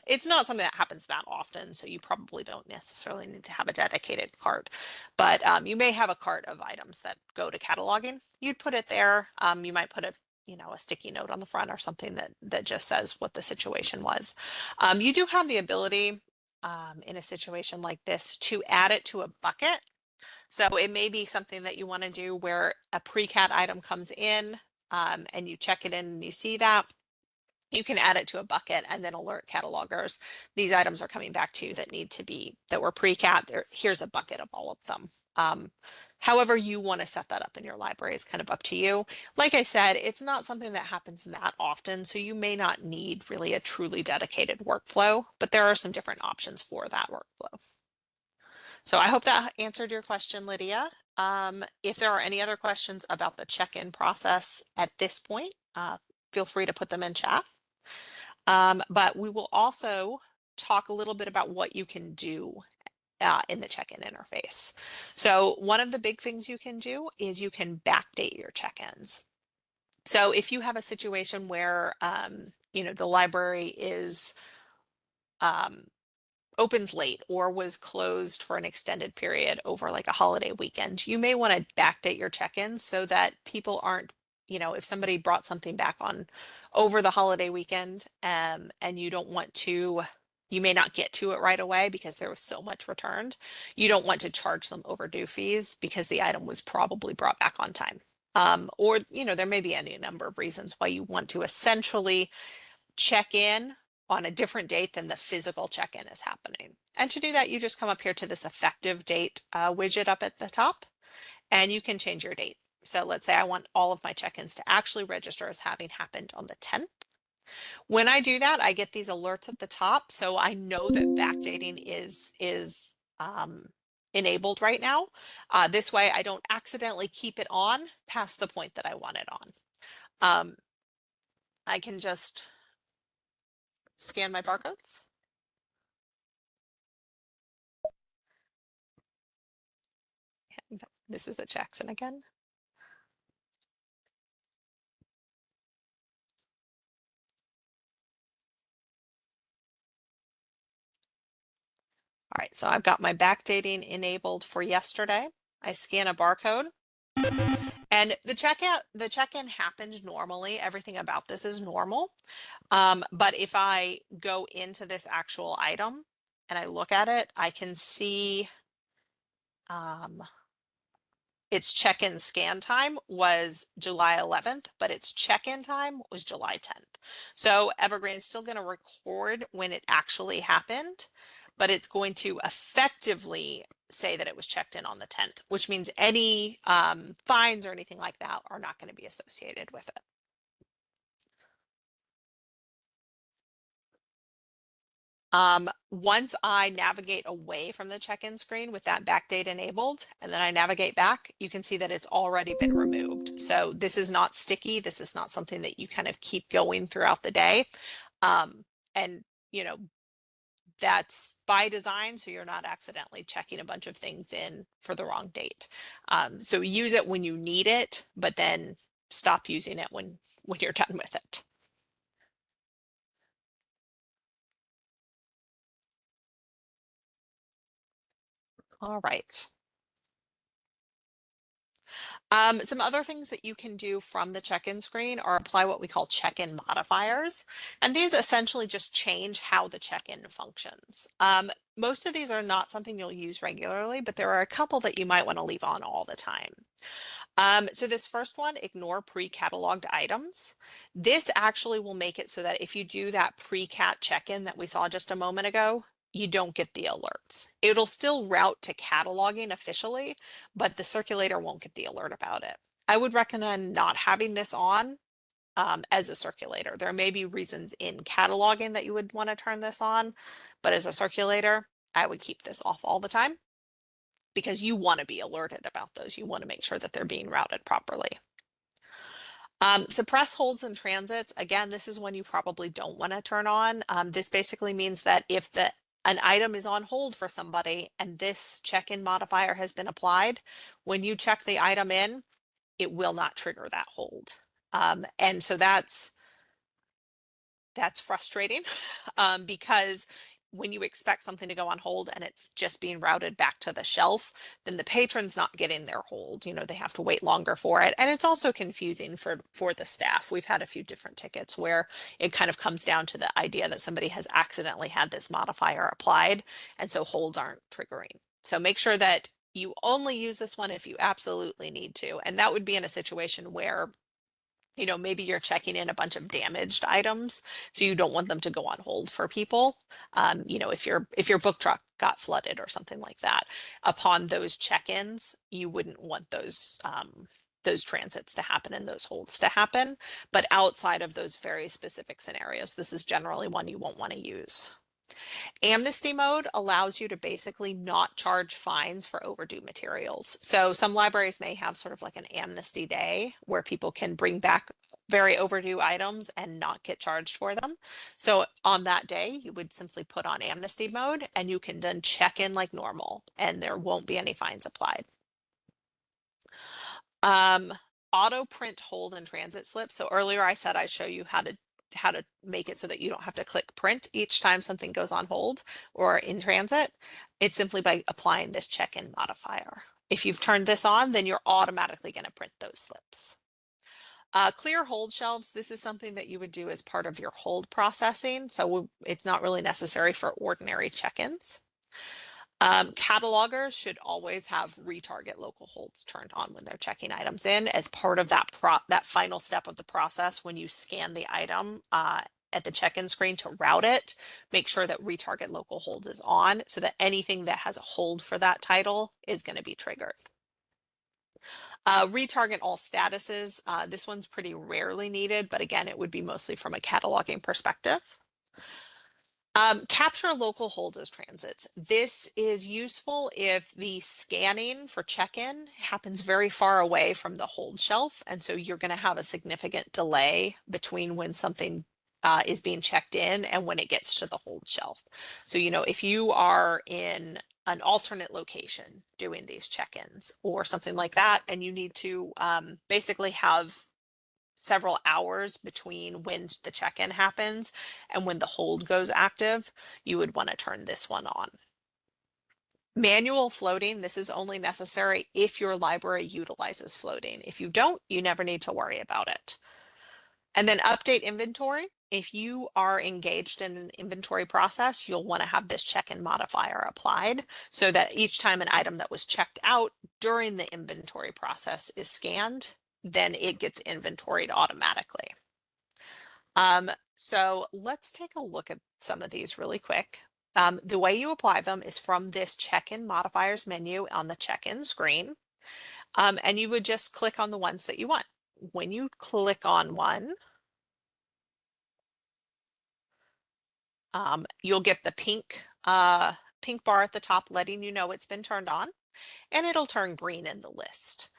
It's not something that happens that often, so you probably don't necessarily need to have a dedicated cart. But you may have a cart of items that go to cataloging. You'd put it there. You might put a sticky note on the front or something that just says what the situation was. You do have the ability in a situation like this to add it to a bucket. So it may be something that you want to do where a pre-cat item comes in and you check it in and you see that. You can add it to a bucket and then alert catalogers. These items are coming back to you that were pre-cat. Here's a bucket of all of them. However you want to set that up in your library is kind of up to you. Like I said, it's not something that happens that often, so you may not need really a truly dedicated workflow, but there are some different options for that workflow. So I hope that answered your question, Lydia. If there are any other questions about the check-in process at this point, feel free to put them in chat. But we will also talk a little bit about what you can do in the check-in interface. So one of the big things you can do is you can backdate your check-ins. So if you have a situation where, the library is opens late or was closed for an extended period over like a holiday weekend, you may want to backdate your check-ins so that people aren't, if somebody brought something back on over the holiday weekend, and you may not get to it right away because there was so much returned. You don't want to charge them overdue fees because the item was probably brought back on time. Or, there may be any number of reasons why you want to essentially check in on a different date than the physical check-in is happening. And to do that, you just come up here to this effective date widget up at the top, and you can change your date. So let's say I want all of my check-ins to actually register as having happened on the 10th. When I do that, I get these alerts at the top, so I know that backdating is enabled right now. This way, I don't accidentally keep it on past the point that I want it on. I can just scan my barcodes. And this is a Jackson again. All right, so I've got my backdating enabled for yesterday. I scan a barcode, and the check-in happened normally. Everything about this is normal. But if I go into this actual item and I look at it, I can see its check-in scan time was July 11th, but its check-in time was July 10th. So Evergreen is still going to record when it actually happened, but it's going to effectively say that it was checked in on the 10th, which means any fines or anything like that are not going to be associated with it. Once I navigate away from the check-in screen with that backdate enabled, and then I navigate back, you can see that it's already been removed. So this is not sticky. This is not something that you kind of keep going throughout the day. And, that's by design, so you're not accidentally checking a bunch of things in for the wrong date. So use it when you need it, but then stop using it when you're done with it. All right. Some other things that you can do from the check-in screen are apply what we call check-in modifiers. And these essentially just change how the check-in functions. Most of these are not something you'll use regularly, but there are a couple that you might want to leave on all the time. So this first one, ignore pre-cataloged items. This actually will make it so that if you do that pre-cat check-in that we saw just a moment ago, you don't get the alerts. It'll still route to cataloging officially, but the circulator won't get the alert about it. I would recommend not having this on as a circulator. There may be reasons in cataloging that you would want to turn this on, but as a circulator, I would keep this off all the time because you want to be alerted about those. You want to make sure that they're being routed properly. Suppress holds and transits. Again, this is one you probably don't want to turn on. This basically means that if an item is on hold for somebody and this check-in modifier has been applied, when you check the item in, it will not trigger that hold. And so that's frustrating because when you expect something to go on hold and it's just being routed back to the shelf, then the patron's not getting their hold. They have to wait longer for it. And it's also confusing for the staff. We've had a few different tickets where it kind of comes down to the idea that somebody has accidentally had this modifier applied, and so holds aren't triggering. So make sure that you only use this one if you absolutely need to. And that would be in a situation where maybe you're checking in a bunch of damaged items, so you don't want them to go on hold for people. If your book truck got flooded or something like that, upon those check-ins, you wouldn't want those transits to happen and those holds to happen. But outside of those very specific scenarios, this is generally one you won't want to use. Amnesty mode allows you to basically not charge fines for overdue materials. So some libraries may have sort of like an amnesty day where people can bring back very overdue items and not get charged for them. So on that day, you would simply put on amnesty mode and you can then check in like normal and there won't be any fines applied. Um, Auto print hold and transit slips. So earlier I said I'd show you how to make it so that you don't have to click print each time something goes on hold or in transit. It's simply by applying this check-in modifier. If you've turned this on, then you're automatically going to print those slips. Clear hold shelves, this is something that you would do as part of your hold processing. So it's not really necessary for ordinary check-ins. Catalogers should always have retarget local holds turned on when they're checking items in as part of that final step of the process. When you scan the item at the check-in screen to route it, make sure that retarget local holds is on so that anything that has a hold for that title is going to be triggered. Retarget all statuses. This one's pretty rarely needed, but again, it would be mostly from a cataloging perspective. Capture local holds as transits. This is useful if the scanning for check-in happens very far away from the hold shelf. And so you're going to have a significant delay between when something is being checked in and when it gets to the hold shelf. So, if you are in an alternate location doing these check-ins or something like that, and you need to basically have several hours between when the check-in happens and when the hold goes active, you would want to turn this one on. Manual floating, this is only necessary if your library utilizes floating. If you don't, you never need to worry about it. And then update inventory. If you are engaged in an inventory process, you'll want to have this check-in modifier applied so that each time an item that was checked out during the inventory process is scanned, then it gets inventoried automatically. So let's take a look at some of these really quick. The way you apply them is from this check-in modifiers menu on the check-in screen. And you would just click on the ones that you want. When you click on one, you'll get the pink bar at the top letting you know it's been turned on, and it'll turn green in the list.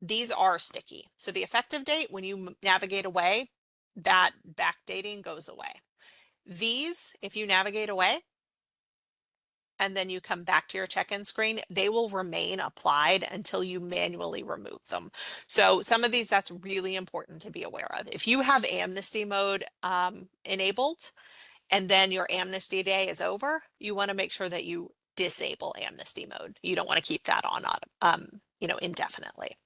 These are sticky. So the effective date, when you navigate away, that backdating goes away. These, if you navigate away and then you come back to your check-in screen, they will remain applied until you manually remove them. So some of these, that's really important to be aware of. If you have amnesty mode enabled and then your amnesty day is over, you want to make sure that you disable amnesty mode. You don't want to keep that on indefinitely.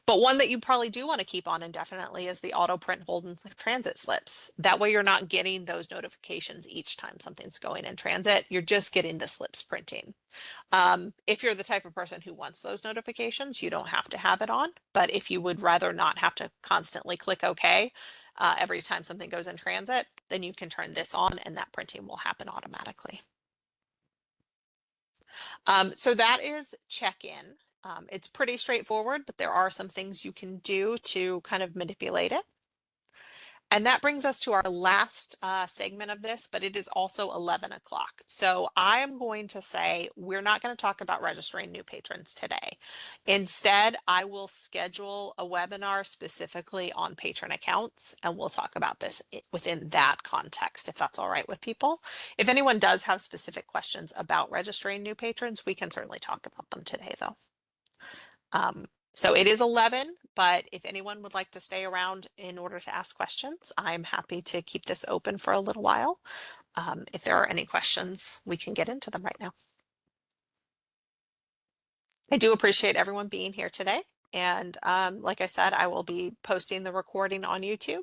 But one that you probably do want to keep on indefinitely is the auto print hold and transit slips. That way you're not getting those notifications each time something's going in transit. You're just getting the slips printing. If you're the type of person who wants those notifications, you don't have to have it on. But if you would rather not have to constantly click OK every time something goes in transit, then you can turn this on and that printing will happen automatically. So that is check-in. It's pretty straightforward, but there are some things you can do to kind of manipulate it. And that brings us to our last segment of this, but it is also 11 o'clock. So I am going to say we're not going to talk about registering new patrons today. Instead, I will schedule a webinar specifically on patron accounts, and we'll talk about this within that context, if that's all right with people. If anyone does have specific questions about registering new patrons, we can certainly talk about them today, though. So it is 11, but if anyone would like to stay around in order to ask questions, I'm happy to keep this open for a little while. If there are any questions, we can get into them right now. I do appreciate everyone being here today. And like I said, I will be posting the recording on YouTube,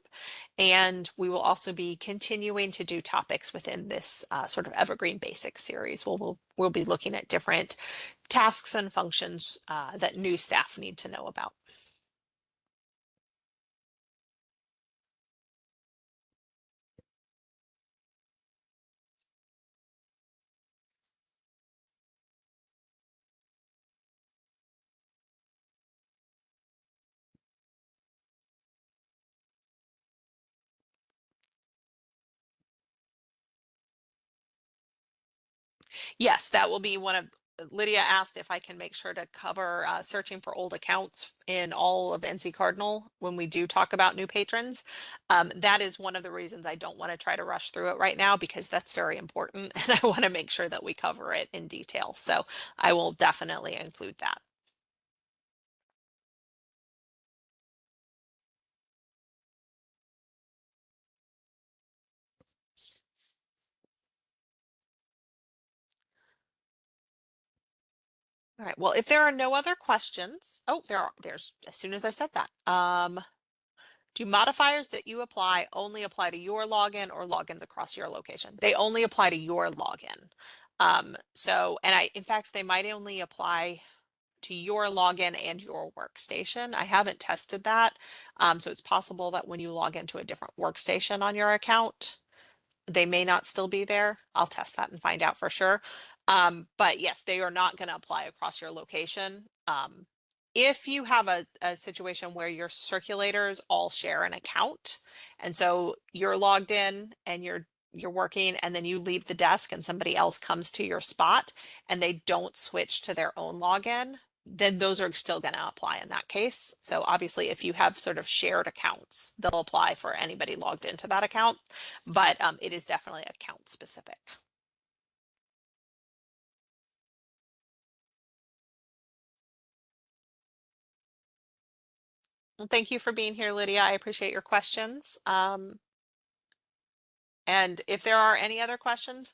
and we will also be continuing to do topics within this sort of Evergreen Basics series. We'll be looking at different tasks and functions that new staff need to know about. Yes, that will be one of Lydia asked if I can make sure to cover searching for old accounts in all of NC Cardinal when we do talk about new patrons. That is one of the reasons I don't want to try to rush through it right now because that's very important and I want to make sure that we cover it in detail. So I will definitely include that. All right. Well, if there are no other questions, oh, there's as soon as I said that. Do modifiers that you apply only apply to your login or logins across your location? They only apply to your login. And in fact, they might only apply to your login and your workstation. I haven't tested that. So it's possible that when you log into a different workstation on your account, they may not still be there. I'll test that and find out for sure. But yes, they are not going to apply across your location. If you have a situation where your circulators all share an account, and so you're logged in and you're working and then you leave the desk and somebody else comes to your spot and they don't switch to their own login, then those are still going to apply in that case. So obviously, if you have sort of shared accounts, they'll apply for anybody logged into that account, but it is definitely account specific. Well, thank you for being here, Lydia. I appreciate your questions. And if there are any other questions,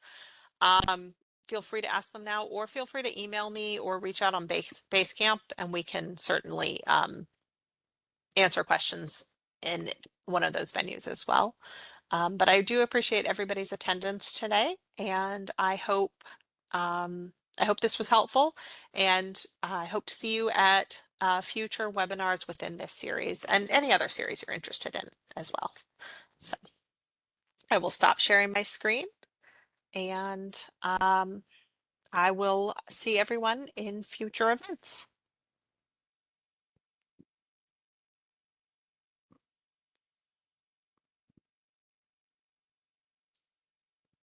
feel free to ask them now, or feel free to email me or reach out on Basecamp, and we can certainly answer questions in one of those venues as well. But I do appreciate everybody's attendance today, and I hope this was helpful, and I hope to see you at future webinars within this series and any other series you're interested in as well. So I will stop sharing my screen, and I will see everyone in future events.